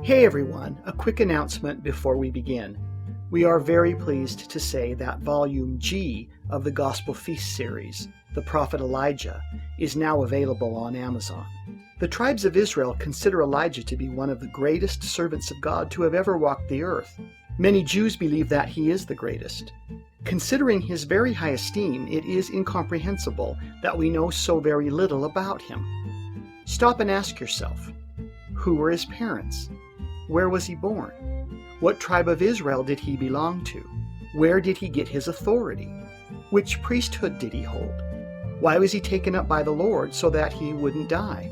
Hey everyone, a quick announcement before we begin. We are very pleased to say that Volume G of the Gospel Feast series, The Prophet Elijah, is now available on Amazon. The tribes of Israel consider Elijah to be one of the greatest servants of God to have ever walked the earth. Many Jews believe that he is the greatest. Considering his very high esteem, it is incomprehensible that we know so very little about him. Stop and ask yourself, who were his parents? Where was he born? What tribe of Israel did he belong to? Where did he get his authority? Which priesthood did he hold? Why was he taken up by the Lord so that he wouldn't die?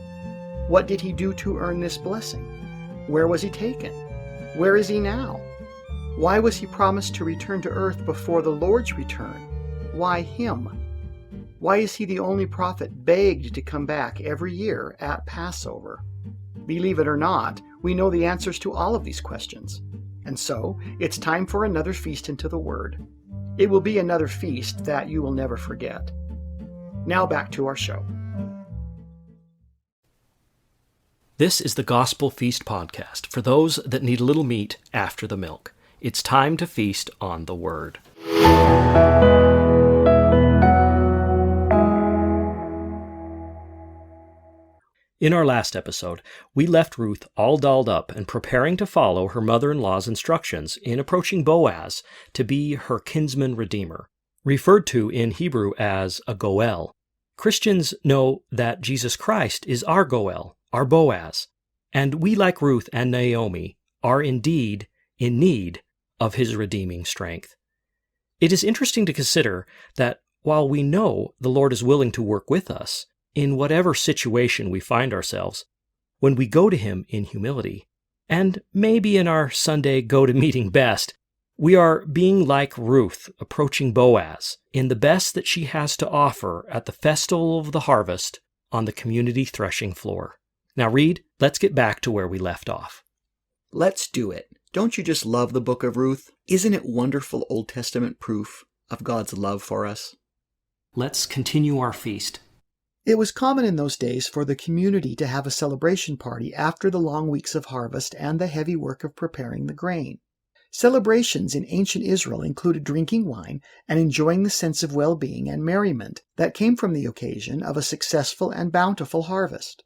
What did he do to earn this blessing? Where was he taken? Where is he now? Why was he promised to return to earth before the Lord's return? Why him? Why is he the only prophet begged to come back every year at Passover? Believe it or not, we know the answers to all of these questions. And so, it's time for another feast into the Word. It will be another feast that you will never forget. Now back to our show. This is the Gospel Feast podcast for those that need a little meat after the milk. It's time to feast on the Word. In our last episode, we left Ruth all dolled up and preparing to follow her mother-in-law's instructions in approaching Boaz to be her kinsman redeemer, referred to in Hebrew as a Goel. Christians know that Jesus Christ is our Goel, our Boaz, and we, like Ruth and Naomi, are indeed in need of his redeeming strength. It is interesting to consider that while we know the Lord is willing to work with us, in whatever situation we find ourselves, when we go to him in humility, and maybe in our Sunday go-to-meeting best, we are being like Ruth approaching Boaz in the best that she has to offer at the festival of the harvest on the community threshing floor. Now, Reed, let's get back to where we left off. Let's do it. Don't you just love the book of Ruth? Isn't it wonderful Old Testament proof of God's love for us? Let's continue our feast. It was common in those days for the community to have a celebration party after the long weeks of harvest and the heavy work of preparing the grain. Celebrations in ancient Israel included drinking wine and enjoying the sense of well-being and merriment that came from the occasion of a successful and bountiful harvest.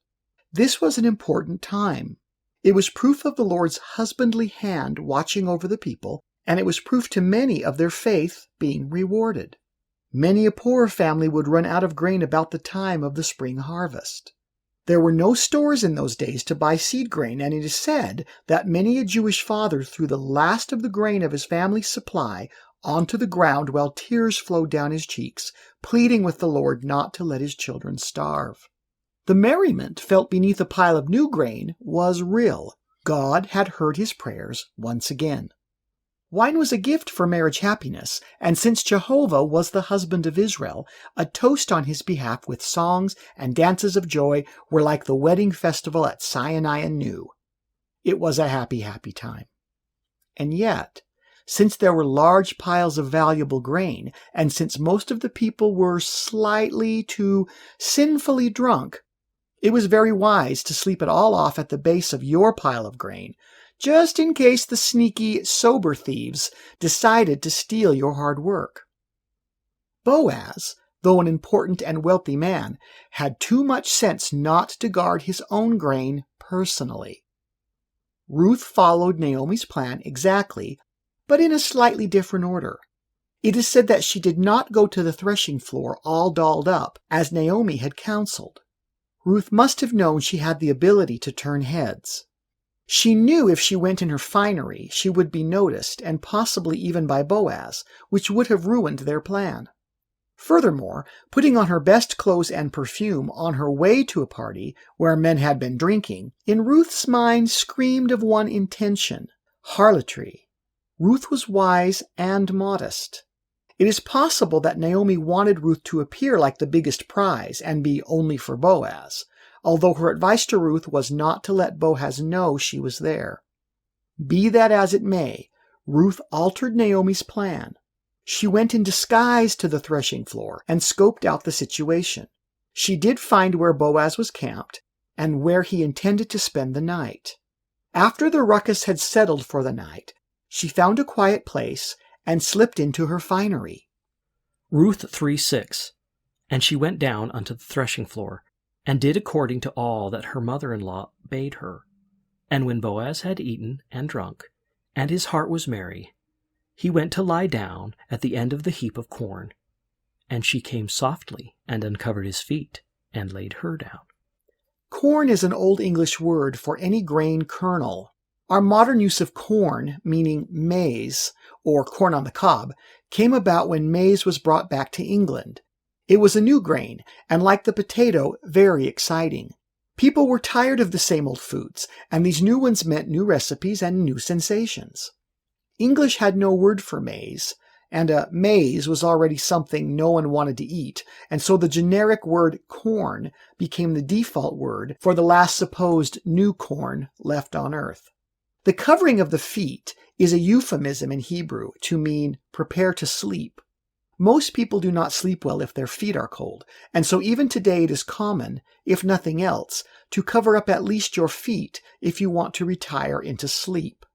This was an important time. It was proof of the Lord's husbandly hand watching over the people, and it was proof to many of their faith being rewarded. Many a poor family would run out of grain about the time of the spring harvest. There were no stores in those days to buy seed grain, and it is said that many a Jewish father threw the last of the grain of his family's supply onto the ground while tears flowed down his cheeks, pleading with the Lord not to let his children starve. The merriment felt beneath a pile of new grain was real. God had heard his prayers once again. Wine was a gift for marriage happiness, and since Jehovah was the husband of Israel, a toast on his behalf with songs and dances of joy were like the wedding festival at Sinai anew. It was a happy, happy time. And yet, since there were large piles of valuable grain, and since most of the people were slightly to sinfully drunk, it was very wise to sleep it all off at the base of your pile of grain, just in case the sneaky, sober thieves decided to steal your hard work. Boaz, though an important and wealthy man, had too much sense not to guard his own grain personally. Ruth followed Naomi's plan exactly, but in a slightly different order. It is said that she did not go to the threshing floor all dolled up, as Naomi had counseled. Ruth must have known she had the ability to turn heads. She knew if she went in her finery, she would be noticed, and possibly even by Boaz, which would have ruined their plan. Furthermore, putting on her best clothes and perfume on her way to a party where men had been drinking, in Ruth's mind screamed of one intention: harlotry. Ruth was wise and modest. It is possible that Naomi wanted Ruth to appear like the biggest prize and be only for Boaz, although her advice to Ruth was not to let Boaz know she was there. Be that as it may, Ruth altered Naomi's plan. She went in disguise to the threshing floor and scoped out the situation. She did find where Boaz was camped and where he intended to spend the night. After the ruckus had settled for the night, she found a quiet place and slipped into her finery. Ruth 3:6. And she went down unto the threshing floor, and did according to all that her mother-in-law bade her. And when Boaz had eaten and drunk, and his heart was merry, he went to lie down at the end of the heap of corn. And she came softly and uncovered his feet, and laid her down. Corn is an Old English word for any grain kernel. Our modern use of corn, meaning maize, or corn on the cob, came about when maize was brought back to England. It was a new grain, and like the potato, very exciting. People were tired of the same old foods, and these new ones meant new recipes and new sensations. English had no word for maize, and maize was already something no one wanted to eat, and so the generic word corn became the default word for the last supposed new corn left on earth. The covering of the feet is a euphemism in Hebrew to mean prepare to sleep. Most people do not sleep well if their feet are cold, and so even today it is common, if nothing else, to cover up at least your feet if you want to retire into sleep.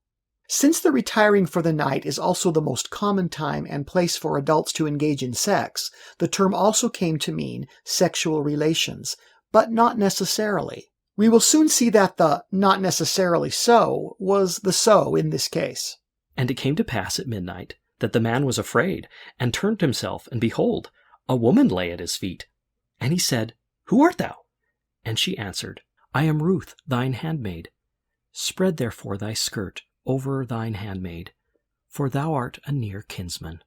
Since the retiring for the night is also the most common time and place for adults to engage in sex, the term also came to mean sexual relations, but not necessarily. We will soon see that the not necessarily so was the so in this case. And it came to pass at midnight, that the man was afraid, and turned himself, and behold, a woman lay at his feet. And he said, Who art thou? And she answered, I am Ruth, thine handmaid. Spread therefore thy skirt over thine handmaid, for thou art a near kinsman.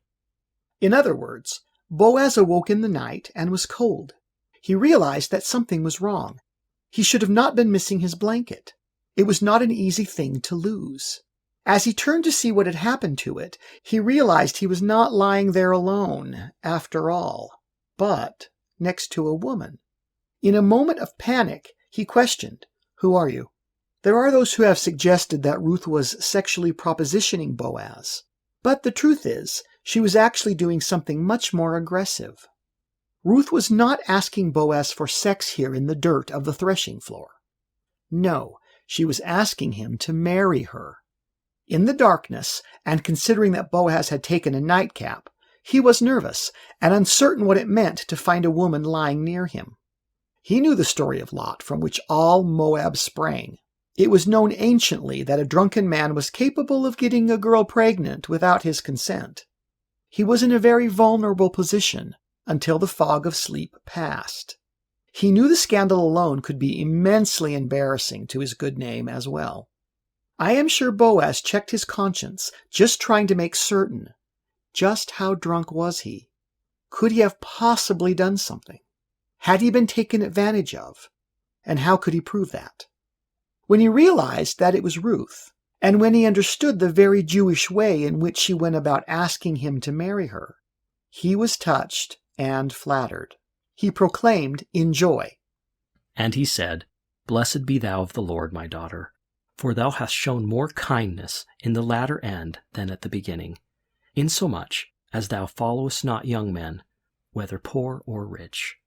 In other words, Boaz awoke in the night and was cold. He realized that something was wrong. He should have not been missing his blanket. It was not an easy thing to lose. As he turned to see what had happened to it, he realized he was not lying there alone, after all, but next to a woman. In a moment of panic, he questioned, Who are you? There are those who have suggested that Ruth was sexually propositioning Boaz, but the truth is, she was actually doing something much more aggressive. Ruth was not asking Boaz for sex here in the dirt of the threshing floor. No, she was asking him to marry her. In the darkness, and considering that Boaz had taken a nightcap, he was nervous and uncertain what it meant to find a woman lying near him. He knew the story of Lot, from which all Moab sprang. It was known anciently that a drunken man was capable of getting a girl pregnant without his consent. He was in a very vulnerable position until the fog of sleep passed. He knew the scandal alone could be immensely embarrassing to his good name as well. I am sure Boaz checked his conscience, just trying to make certain. Just how drunk was he? Could he have possibly done something? Had he been taken advantage of? And how could he prove that? When he realized that it was Ruth, and when he understood the very Jewish way in which she went about asking him to marry her, he was touched and flattered. He proclaimed in joy. And he said, Blessed be thou of the Lord, my daughter, for thou hast shown more kindness in the latter end than at the beginning, insomuch as thou followest not young men, whether poor or rich.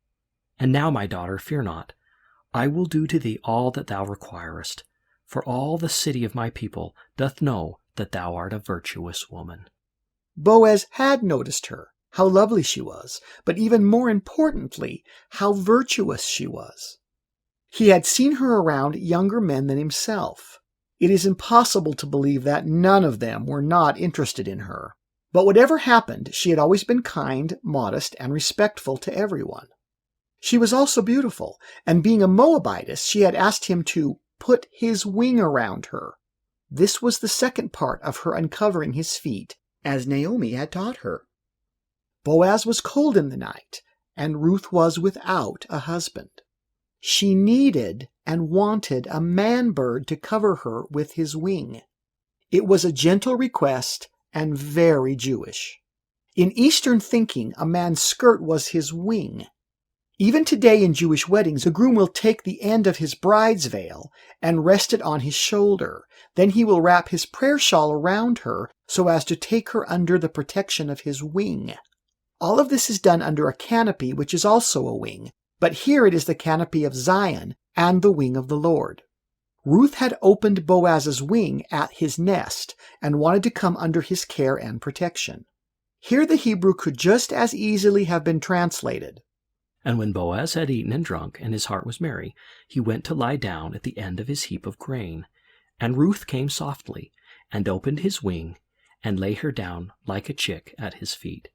And now, my daughter, fear not. I will do to thee all that thou requirest, for all the city of my people doth know that thou art a virtuous woman. Boaz had noticed her, how lovely she was, but even more importantly, how virtuous she was. He had seen her around younger men than himself. It is impossible to believe that none of them were not interested in her. But whatever happened, she had always been kind, modest, and respectful to everyone. She was also beautiful, and being a Moabitess, she had asked him to put his wing around her. This was the second part of her uncovering his feet, as Naomi had taught her. Boaz was cold in the night, and Ruth was without a husband. She needed and wanted a man-bird to cover her with his wing. It was a gentle request and very Jewish. In Eastern thinking, a man's skirt was his wing. Even today in Jewish weddings, the groom will take the end of his bride's veil and rest it on his shoulder. Then he will wrap his prayer shawl around her so as to take her under the protection of his wing. All of this is done under a canopy, which is also a wing, but here it is the canopy of Zion and the wing of the Lord. Ruth had opened Boaz's wing at his nest and wanted to come under his care and protection. Here the Hebrew could just as easily have been translated, And when Boaz had eaten and drunk, and his heart was merry, he went to lie down at the end of his heap of grain. And Ruth came softly, and opened his wing, and lay her down like a chick at his feet.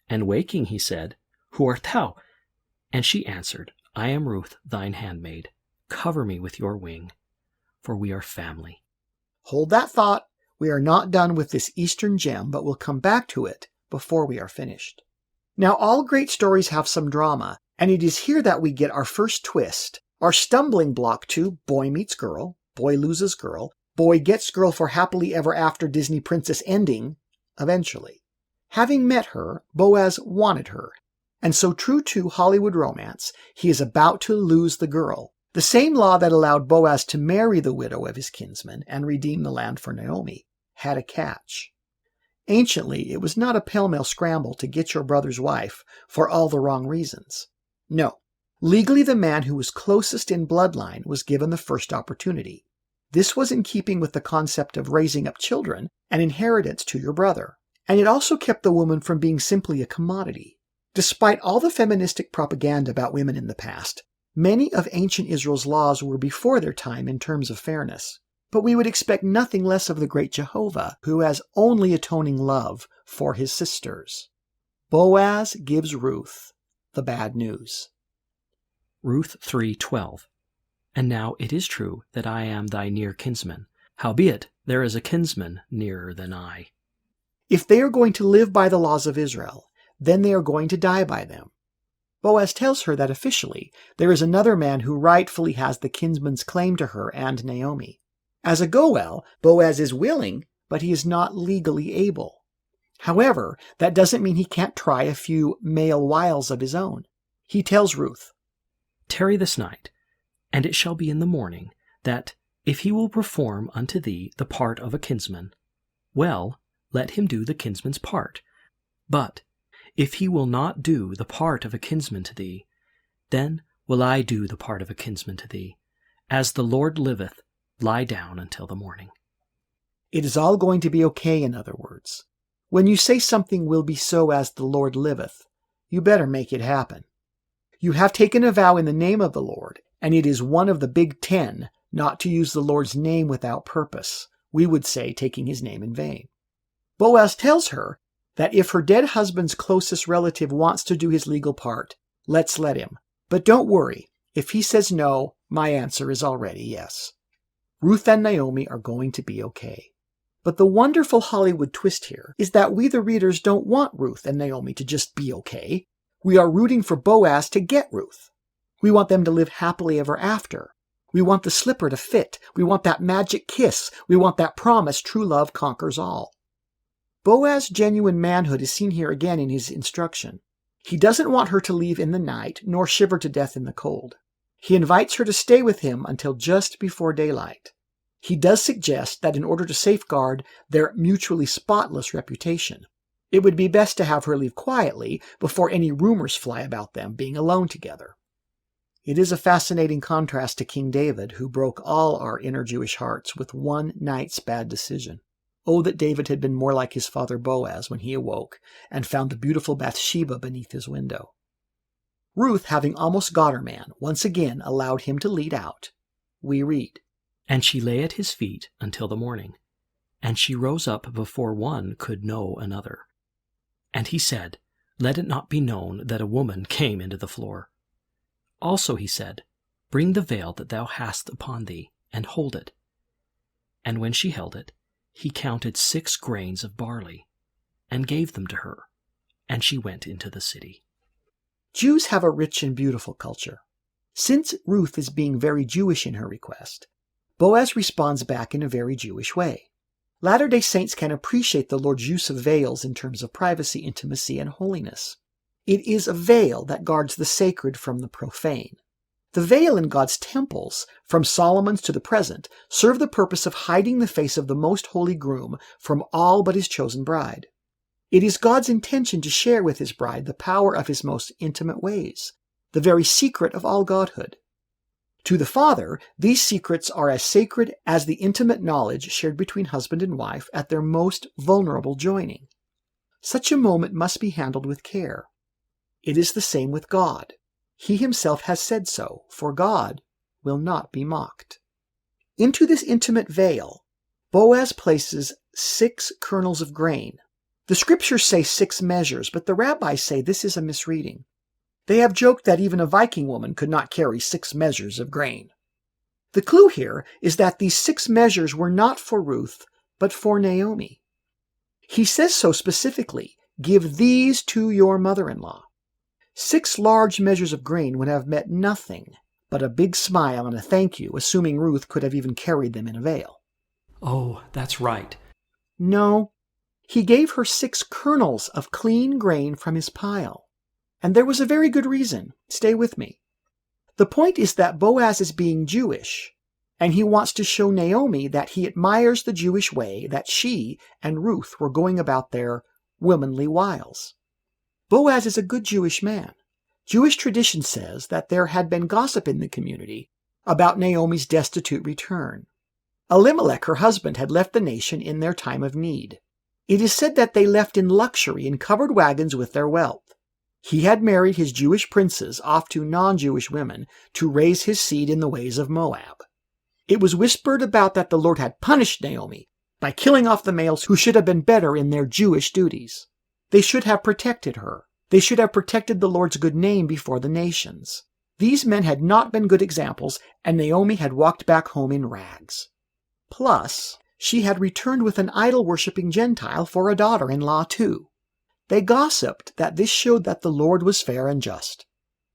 And waking, he said, Who art thou? And she answered, I am Ruth, thine handmaid. Cover me with your wing, for we are family. Hold that thought. We are not done with this Eastern gem, but we'll come back to it before we are finished. Now, all great stories have some drama, and it is here that we get our first twist, our stumbling block to boy meets girl, boy loses girl, boy gets girl for happily ever after Disney princess ending, eventually. Having met her, Boaz wanted her, and so true to Hollywood romance, he is about to lose the girl. The same law that allowed Boaz to marry the widow of his kinsman and redeem the land for Naomi had a catch. Anciently, it was not a pell-mell scramble to get your brother's wife for all the wrong reasons. No, legally the man who was closest in bloodline was given the first opportunity. This was in keeping with the concept of raising up children and inheritance to your brother, and it also kept the woman from being simply a commodity. Despite all the feministic propaganda about women in the past, many of ancient Israel's laws were before their time in terms of fairness. But we would expect nothing less of the great Jehovah, who has only atoning love for his sisters. Boaz gives Ruth the bad news. Ruth 3:12. And now it is true that I am thy near kinsman. Howbeit, there is a kinsman nearer than I. If they are going to live by the laws of Israel, then they are going to die by them. Boaz tells her that officially there is another man who rightfully has the kinsman's claim to her and Naomi. As a Goel, Boaz is willing, but he is not legally able. However, that doesn't mean he can't try a few male wiles of his own. He tells Ruth, Tarry this night, and it shall be in the morning, that, if he will perform unto thee the part of a kinsman, well, let him do the kinsman's part. But, if he will not do the part of a kinsman to thee, then will I do the part of a kinsman to thee. As the Lord liveth, lie down until the morning. It is all going to be okay, in other words. When you say something will be so as the Lord liveth, you better make it happen. You have taken a vow in the name of the Lord, and it is one of the big 10 not to use the Lord's name without purpose. We would say taking his name in vain. Boaz tells her that if her dead husband's closest relative wants to do his legal part, let's let him. But don't worry, if he says no, my answer is already yes. Ruth and Naomi are going to be okay. But the wonderful Hollywood twist here is that we the readers don't want Ruth and Naomi to just be okay. We are rooting for Boaz to get Ruth. We want them to live happily ever after. We want the slipper to fit. We want that magic kiss. We want that promise true love conquers all. Boaz's genuine manhood is seen here again in his instruction. He doesn't want her to leave in the night, nor shiver to death in the cold. He invites her to stay with him until just before daylight. He does suggest that in order to safeguard their mutually spotless reputation, it would be best to have her leave quietly before any rumors fly about them being alone together. It is a fascinating contrast to King David, who broke all our inner Jewish hearts with one night's bad decision. Oh, that David had been more like his father Boaz when he awoke and found the beautiful Bathsheba beneath his window. Ruth, having almost got her man, once again allowed him to lead out. We read, And she lay at his feet until the morning, and she rose up before one could know another. And he said, Let it not be known that a woman came into the floor. Also he said, Bring the veil that thou hast upon thee, and hold it. And when she held it, he counted 6 grains of barley, and gave them to her, and she went into the city. Jews have a rich and beautiful culture. Since Ruth is being very Jewish in her request, Boaz responds back in a very Jewish way. Latter-day Saints can appreciate the Lord's use of veils in terms of privacy, intimacy, and holiness. It is a veil that guards the sacred from the profane. The veil in God's temples, from Solomon's to the present, serve the purpose of hiding the face of the most holy groom from all but his chosen bride. It is God's intention to share with his bride the power of his most intimate ways, the very secret of all godhood. To the father, these secrets are as sacred as the intimate knowledge shared between husband and wife at their most vulnerable joining. Such a moment must be handled with care. It is the same with God. He himself has said so, for God will not be mocked. Into this intimate veil, Boaz places 6 kernels of grain. The scriptures say 6 measures, but the rabbis say this is a misreading. They have joked that even a Viking woman could not carry 6 measures of grain. The clue here is that these 6 measures were not for Ruth, but for Naomi. He says so specifically, "Give these to your mother-in-law." 6 large measures of grain would have meant nothing but a big smile and a thank you, assuming Ruth could have even carried them in a veil. Oh, that's right. No, he gave her 6 kernels of clean grain from his pile. And there was a very good reason. Stay with me. The point is that Boaz is being Jewish, and he wants to show Naomi that he admires the Jewish way that she and Ruth were going about their womanly wiles. Boaz is a good Jewish man. Jewish tradition says that there had been gossip in the community about Naomi's destitute return. Elimelech, her husband, had left the nation in their time of need. It is said that they left in luxury in covered wagons with their wealth. He had married his Jewish princes off to non-Jewish women to raise his seed in the ways of Moab. It was whispered about that the Lord had punished Naomi by killing off the males who should have been better in their Jewish duties. They should have protected her. They should have protected the Lord's good name before the nations. These men had not been good examples, and Naomi had walked back home in rags. Plus, she had returned with an idol-worshipping Gentile for a daughter-in-law too. They gossiped that this showed that the Lord was fair and just.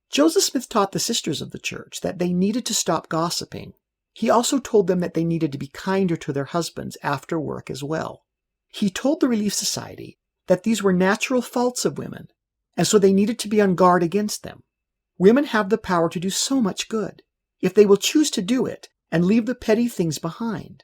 Joseph Smith taught the sisters of the church that they needed to stop gossiping. He also told them that they needed to be kinder to their husbands after work as well. He told the Relief Society that these were natural faults of women, and so they needed to be on guard against them. Women have the power to do so much good, if they will choose to do it and leave the petty things behind.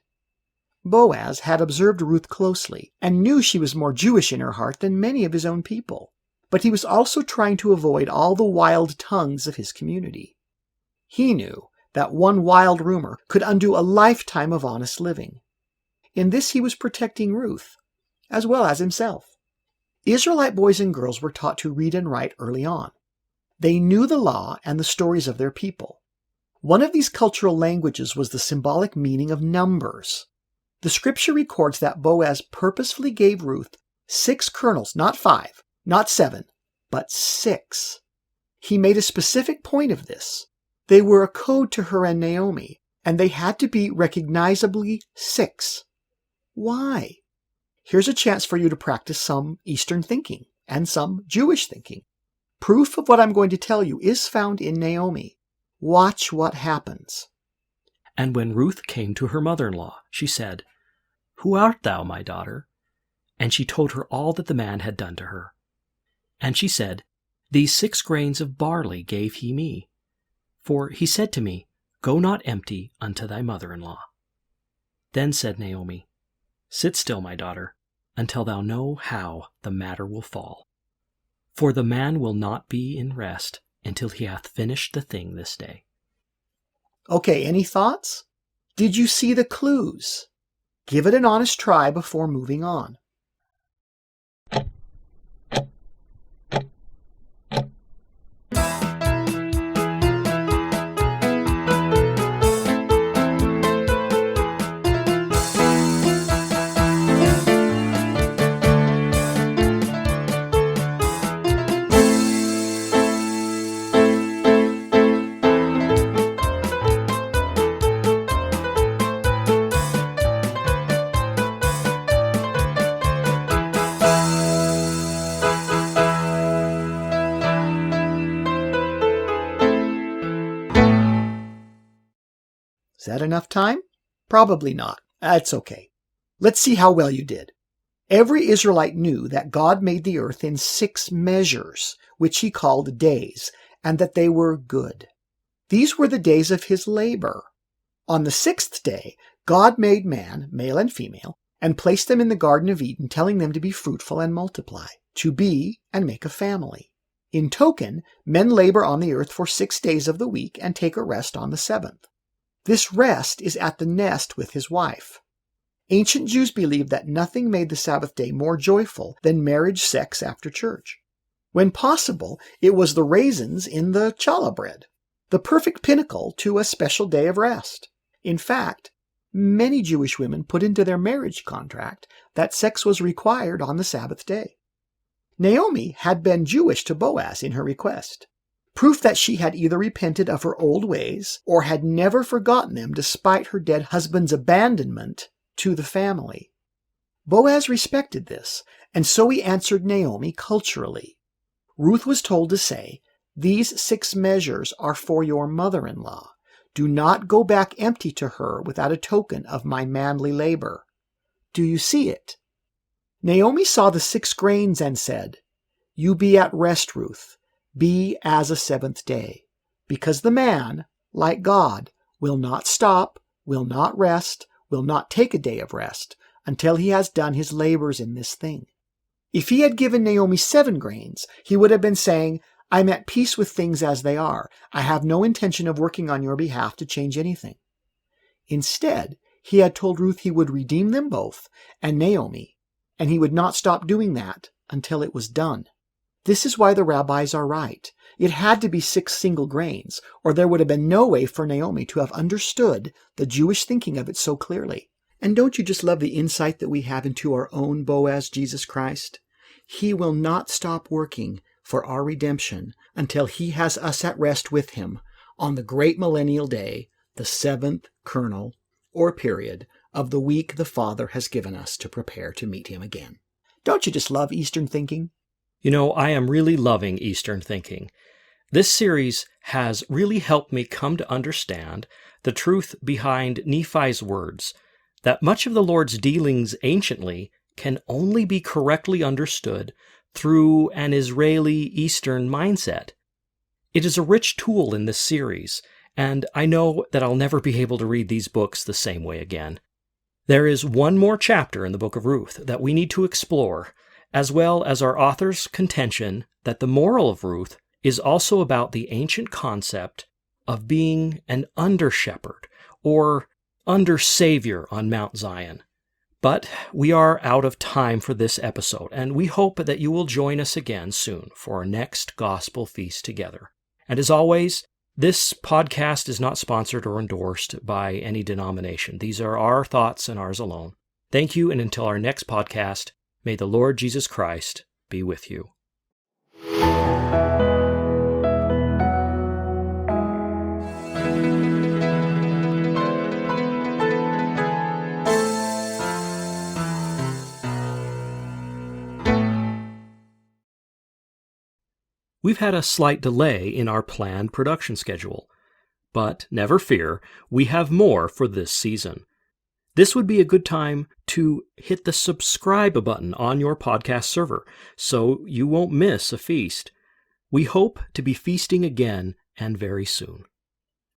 Boaz had observed Ruth closely and knew she was more Jewish in her heart than many of his own people, but he was also trying to avoid all the wild tongues of his community. He knew that one wild rumor could undo a lifetime of honest living. In this he was protecting Ruth, as well as himself. Israelite boys and girls were taught to read and write early on. They knew the law and the stories of their people. One of these cultural languages was the symbolic meaning of numbers. The scripture records that Boaz purposefully gave Ruth 6 kernels, not 5, not 7, but 6. He made a specific point of this. They were a code to her and Naomi, and they had to be recognizably 6. Why? Here's a chance for you to practice some Eastern thinking and some Jewish thinking. Proof of what I'm going to tell you is found in Naomi. Watch what happens. And when Ruth came to her mother-in-law, she said, "Who art thou, my daughter?" And she told her all that the man had done to her. And she said, "These 6 grains of barley gave he me. For he said to me, Go not empty unto thy mother-in-law." Then said Naomi, "Sit still, my daughter, until thou know how the matter will fall. For the man will not be in rest until he hath finished the thing this day." Okay, any thoughts? Did you see the clues? Give it an honest try before moving on. Is that enough time? Probably not. That's okay. Let's see how well you did. Every Israelite knew that God made the earth in 6 measures, which he called days, and that they were good. These were the days of his labor. On the 6th day, God made man, male and female, and placed them in the Garden of Eden, telling them to be fruitful and multiply, to be and make a family. In token, men labor on the earth for 6 days of the week and take a rest on the seventh. This rest is at the nest with his wife. Ancient Jews believed that nothing made the Sabbath day more joyful than marriage sex after church. When possible, it was the raisins in the challah bread, the perfect pinnacle to a special day of rest. In fact, many Jewish women put into their marriage contract that sex was required on the Sabbath day. Naomi had been Jewish to Boaz in her request, proof that she had either repented of her old ways or had never forgotten them despite her dead husband's abandonment to the family. Boaz respected this, and so he answered Naomi culturally. Ruth was told to say, "These 6 measures are for your mother-in-law. Do not go back empty to her without a token of my manly labor." Do you see it? Naomi saw the 6 grains and said, "You be at rest, Ruth. Be as a 7th day. Because the man, like God, will not stop, will not rest, will not take a day of rest, until he has done his labors in this thing." If he had given Naomi 7 grains, he would have been saying, "I'm at peace with things as they are. I have no intention of working on your behalf to change anything." Instead, he had told Ruth he would redeem them both and Naomi, and he would not stop doing that until it was done. This is why the rabbis are right. It had to be 6 single grains, or there would have been no way for Naomi to have understood the Jewish thinking of it so clearly. And don't you just love the insight that we have into our own Boaz, Jesus Christ? He will not stop working for our redemption until he has us at rest with him on the great millennial day, the 7th kernel or period of the week the Father has given us to prepare to meet him again. Don't you just love Eastern thinking? You know, I am really loving Eastern thinking. This series has really helped me come to understand the truth behind Nephi's words, that much of the Lord's dealings anciently can only be correctly understood through an Israeli Eastern mindset. It is a rich tool in this series, and I know that I'll never be able to read these books the same way again. There is one more chapter in the book of Ruth that we need to explore, as well as our author's contention that the moral of Ruth is also about the ancient concept of being an under-shepherd or under-savior on Mount Zion. But we are out of time for this episode, and we hope that you will join us again soon for our next gospel feast together. And as always, this podcast is not sponsored or endorsed by any denomination. These are our thoughts and ours alone. Thank you, and until our next podcast, may the Lord Jesus Christ be with you. We've had a slight delay in our planned production schedule, but never fear, we have more for this season. This would be a good time to hit the subscribe button on your podcast server so you won't miss a feast. We hope to be feasting again and very soon.